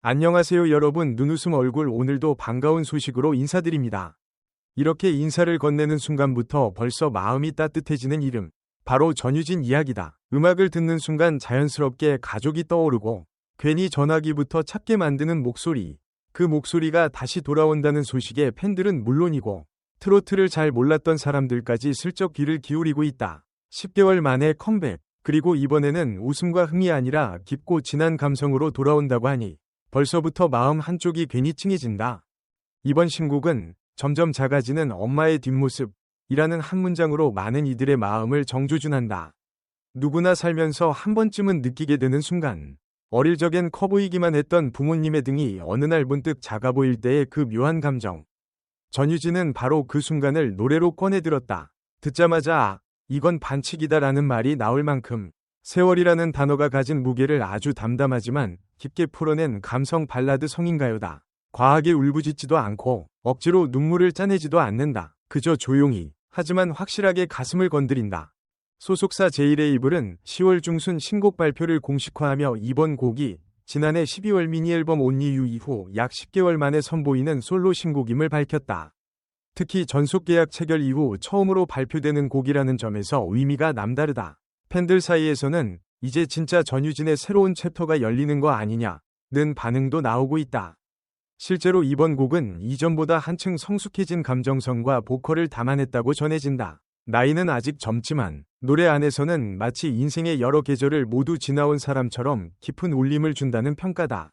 안녕하세요 여러분, 눈웃음 얼굴 오늘도 반가운 소식으로 인사드립니다. 이렇게 인사를 건네는 순간부터 벌써 마음이 따뜻해지는 이름, 바로 전유진 이야기다. 음악을 듣는 순간 자연스럽게 가족이 떠오르고 괜히 전화기부터 찾게 만드는 목소리, 그 목소리가 다시 돌아온다는 소식에 팬들은 물론이고 트로트를 잘 몰랐던 사람들까지 슬쩍 귀를 기울이고 있다. 10개월 만에 컴백, 그리고 이번에는 웃음과 흥이 아니라 깊고 진한 감성으로 돌아온다고 하니 벌써부터 마음 한쪽이 괜히 찡해진다. 이번 신곡은 점점 작아지는 엄마의 뒷모습이라는 한 문장으로 많은 이들의 마음을 정조준한다. 누구나 살면서 한 번쯤은 느끼게 되는 순간, 어릴 적엔 커 보이기만 했던 부모님의 등이 어느 날 문득 작아 보일 때의 그 묘한 감정. 전유진은 바로 그 순간을 노래로 꺼내들었다. 듣자마자 이건 반칙이다라는 말이 나올 만큼 세월이라는 단어가 가진 무게를 아주 담담하지만 깊게 풀어낸 감성 발라드 성인가요다. 과하게 울부짖지도 않고 억지로 눈물을 짜내지도 않는다. 그저 조용히, 하지만 확실하게 가슴을 건드린다. 소속사 제이레이블은 10월 중순 신곡 발표를 공식화하며 이번 곡이 지난해 12월 미니앨범 온리 유 이후 약 10개월 만에 선보이는 솔로 신곡임을 밝혔다. 특히 전속계약 체결 이후 처음으로 발표되는 곡이라는 점에서 의미가 남다르다. 팬들 사이에서는 이제 진짜 전유진의 새로운 챕터가 열리는 거 아니냐는 반응도 나오고 있다. 실제로 이번 곡은 이전보다 한층 성숙해진 감정선과 보컬을 담아냈다고 전해진다. 나이는 아직 젊지만 노래 안에서는 마치 인생의 여러 계절을 모두 지나온 사람처럼 깊은 울림을 준다는 평가다.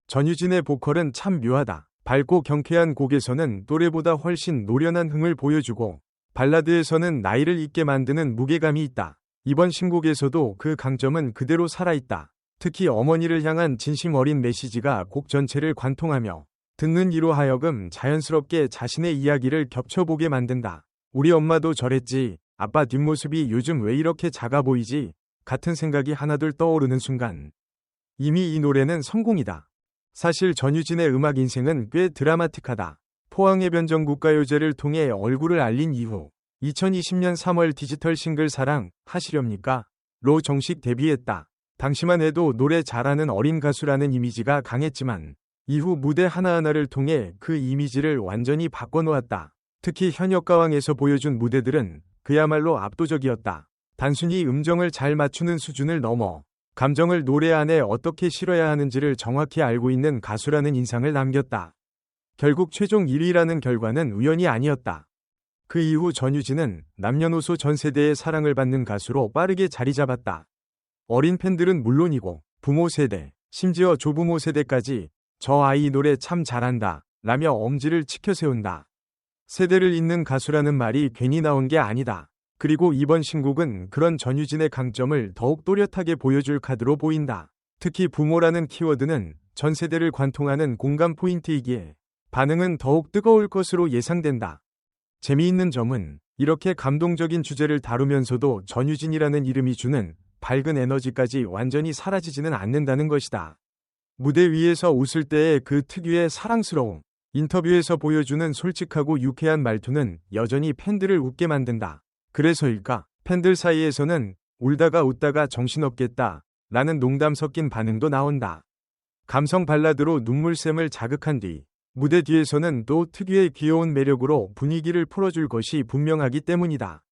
전유진의 보컬은 참 묘하다. 밝고 경쾌한 곡에서는 노래보다 훨씬 노련한 흥을 보여주고 발라드에서는 나이를 잊게 만드는 무게감이 있다. 이번 신곡에서도 그 강점은 그대로 살아있다. 특히 어머니를 향한 진심 어린 메시지가 곡 전체를 관통하며 듣는 이로 하여금 자연스럽게 자신의 이야기를 겹쳐보게 만든다. 우리 엄마도 저랬지, 아빠 뒷모습이 요즘 왜 이렇게 작아 보이지? 같은 생각이 하나둘 떠오르는 순간 이미 이 노래는 성공이다. 사실 전유진의 음악 인생은 꽤 드라마틱하다. 포항해변전 국가요제를 통해 얼굴을 알린 이후 2020년 3월 디지털 싱글 사랑 하시렵니까? 로 정식 데뷔했다. 당시만 해도 노래 잘하는 어린 가수라는 이미지가 강했지만 이후 무대 하나하나를 통해 그 이미지를 완전히 바꿔놓았다. 특히 현역가왕에서 보여준 무대들은 그야말로 압도적이었다. 단순히 음정을 잘 맞추는 수준을 넘어 감정을 노래 안에 어떻게 실어야 하는지를 정확히 알고 있는 가수라는 인상을 남겼다. 결국 최종 1위라는 결과는 우연이 아니었다. 그 이후 전유진은 남녀노소 전 세대의 사랑을 받는 가수로 빠르게 자리 잡았다. 어린 팬들은 물론이고 부모 세대, 심지어 조부모 세대까지 저 아이 노래 참 잘한다 라며 엄지를 치켜세운다. 세대를 잇는 가수라는 말이 괜히 나온 게 아니다. 그리고 이번 신곡은 그런 전유진의 강점을 더욱 또렷하게 보여줄 카드로 보인다. 특히 부모라는 키워드는 전 세대를 관통하는 공감 포인트이기에 반응은 더욱 뜨거울 것으로 예상된다. 재미있는 점은 이렇게 감동적인 주제를 다루면서도 전유진이라는 이름이 주는 밝은 에너지까지 완전히 사라지지는 않는다는 것이다. 무대 위에서 웃을 때의 그 특유의 사랑스러움, 인터뷰에서 보여주는 솔직하고 유쾌한 말투는 여전히 팬들을 웃게 만든다. 그래서일까? 팬들 사이에서는 울다가 웃다가 정신없겠다 라는 농담 섞인 반응도 나온다. 감성 발라드로 눈물샘을 자극한 뒤 무대 뒤에서는 또 특유의 귀여운 매력으로 분위기를 풀어줄 것이 분명하기 때문이다.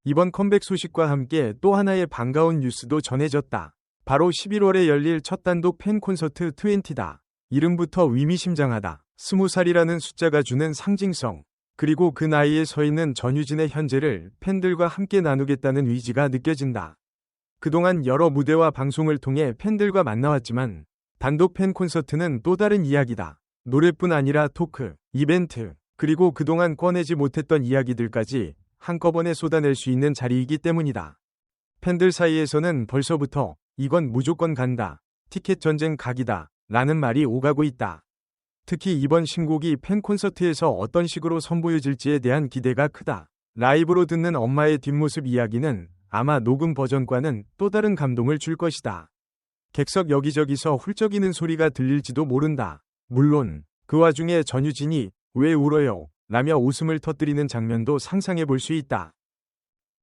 이번 컴백 소식과 함께 또 하나의 반가운 뉴스도 전해졌다. 바로 11월에 열릴 첫 단독 팬 콘서트 20다. 이름부터 의미심장하다. 20살이라는 숫자가 주는 상징성, 그리고 그 나이에 서 있는 전유진의 현재를 팬들과 함께 나누겠다는 의지가 느껴진다. 그동안 여러 무대와 방송을 통해 팬들과 만나왔지만 단독 팬 콘서트는 또 다른 이야기다. 노래뿐 아니라 토크, 이벤트, 그리고 그동안 꺼내지 못했던 이야기들까지 한꺼번에 쏟아낼 수 있는 자리이기 때문이다. 팬들 사이에서는 벌써부터 이건 무조건 간다, 티켓 전쟁 각이다 라는 말이 오가고 있다. 특히 이번 신곡이 팬 콘서트에서 어떤 식으로 선보여질지에 대한 기대가 크다. 라이브로 듣는 엄마의 뒷모습 이야기는 아마 녹음 버전과는 또 다른 감동을 줄 것이다. 객석 여기저기서 훌쩍이는 소리가 들릴지도 모른다. 물론 그 와중에 전유진이 왜 울어요? 라며 웃음을 터뜨리는 장면도 상상해 볼 수 있다.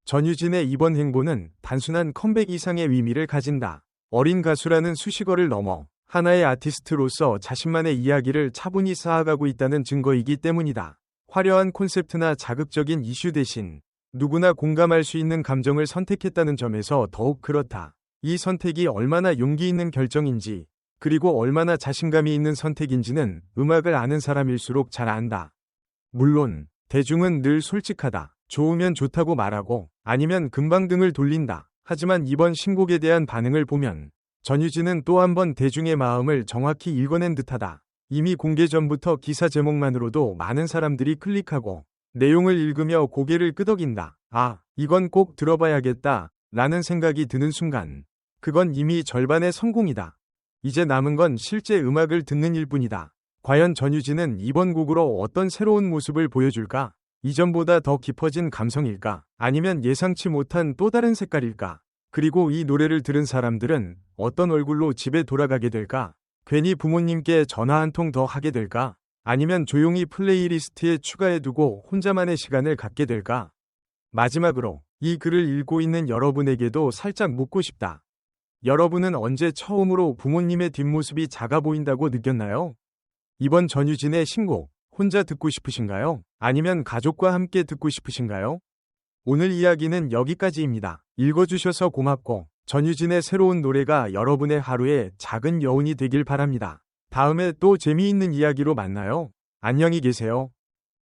전유진의 이번 행보는 단순한 컴백 이상의 의미를 가진다. 어린 가수라는 수식어를 넘어 하나의 아티스트로서 자신만의 이야기를 차분히 쌓아가고 있다는 증거이기 때문이다. 화려한 콘셉트나 자극적인 이슈 대신 누구나 공감할 수 있는 감정을 선택했다는 점에서 더욱 그렇다. 이 선택이 얼마나 용기 있는 결정인지, 그리고 얼마나 자신감이 있는 선택인지는 음악을 아는 사람일수록 잘 안다. 물론 대중은 늘 솔직하다. 좋으면 좋다고 말하고 아니면 금방 등을 돌린다. 하지만 이번 신곡에 대한 반응을 보면 전유진은 또 한 번 대중의 마음을 정확히 읽어낸 듯하다. 이미 공개 전부터 기사 제목만으로도 많은 사람들이 클릭하고 내용을 읽으며 고개를 끄덕인다. 아, 이건 꼭 들어봐야겠다 라는 생각이 드는 순간 그건 이미 절반의 성공이다. 이제 남은 건 실제 음악을 듣는 일뿐이다. 과연 전유진은 이번 곡으로 어떤 새로운 모습을 보여줄까? 이전보다 더 깊어진 감성일까? 아니면 예상치 못한 또 다른 색깔일까? 그리고 이 노래를 들은 사람들은 어떤 얼굴로 집에 돌아가게 될까? 괜히 부모님께 전화 한 통 더 하게 될까? 아니면 조용히 플레이리스트에 추가해두고 혼자만의 시간을 갖게 될까? 마지막으로 이 글을 읽고 있는 여러분에게도 살짝 묻고 싶다. 여러분은 언제 처음으로 부모님의 뒷모습이 작아 보인다고 느꼈나요? 이번 전유진의 신곡 혼자 듣고 싶으신가요? 아니면 가족과 함께 듣고 싶으신가요? 오늘 이야기는 여기까지입니다. 읽어주셔서 고맙고 전유진의 새로운 노래가 여러분의 하루에 작은 여운이 되길 바랍니다. 다음에 또 재미있는 이야기로 만나요. 안녕히 계세요.